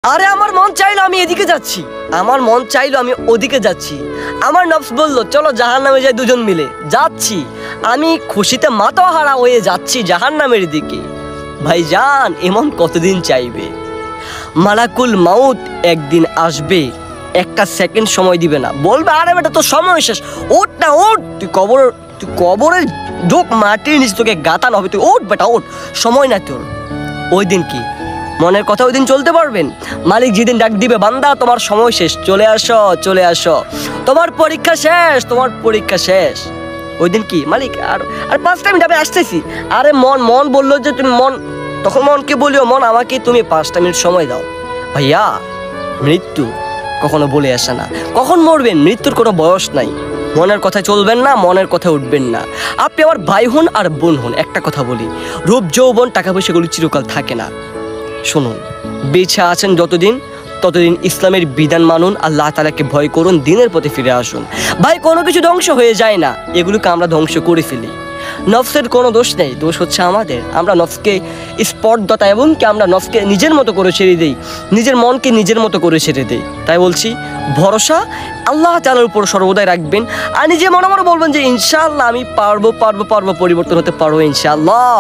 আরে আমার মন চাইলো আমি এদিকে যাচ্ছি, আমার মন চাইলো আমি ওদিকে যাচ্ছি, আমার নফস বললো চলো জাহান্নামে যাই দুজন মিলে। যাচ্ছি, আমি খুশিতে মাথাহারা হয়ে যাচ্ছি জাহান্নামের দিকে। ভাইজান এমন কতদিন চাইবে? মালাকুল মাউত একদিন আসবে, একটা সেকেন্ড সময় দিবে না, বলবে আরে বেটা তো সময় শেষ, ওঠ না ওঠ, তুই কবরে ঢোক, মাটির নিচে তোকে গাতানো হবে, তুই ওঠ বেটা ওঠ, সময় না তোর। ওই দিন কি মনের কথা ওই দিন চলতে পারবেন? মালিক যেদিন ডাক দিবে বান্দা তোমার সময় শেষ, চলে আসো চলে আসো, তোমার পরীক্ষা শেষ, তোমার পরীক্ষা শেষ। ওই দিন কি মালিক আর আর 5টা মিনিট আমি আসতেছি। আরে মন বললো যে তুমি তখন মনকে বলিও মন আমাকে তুমি 5টা মিনিট সময় দাও। ভাইয়া মৃত্যু কখনো বলে আসে না, কখন মরবেন মৃত্যুর কোনো বয়স নাই। মনের কথা চলবেন না, মনের কথা উঠবেন না। আপনি আমার ভাই হন আর বোন হন, একটা কথা বলি, রূপ যৌবন টাকা পয়সাগুলি চিরকাল থাকে না। শুনুন, বেঁচে আছেন যতদিন ততদিন ইসলামের বিধান মানুন, আল্লাহ তাআলাকে ভয় করুন, দিনের পথে ফিরে আসুন। ভাই কোনো কিছু ধ্বংস হয়ে যায় না, এগুলোকে আমরা ধ্বংস করে ফেলি। নফসের কোনো দোষ নেই, দোষ হচ্ছে আমাদের। আমরা নফসকে স্পর্ধতা এবং কি আমরা নফসকে নিজের মতো করে ছেড়ে দিই, নিজের মনকে নিজের মতো করে ছেড়ে দিই। তাই বলছি ভরসা আল্লাহ তাআলার উপর সর্বদাই রাখবেন, আর নিজে মনে মনে বলবেন যে ইনশাআল্লাহ আমি পারবো, পরিবর্তন হতে পারবো ইনশাআল্লাহ।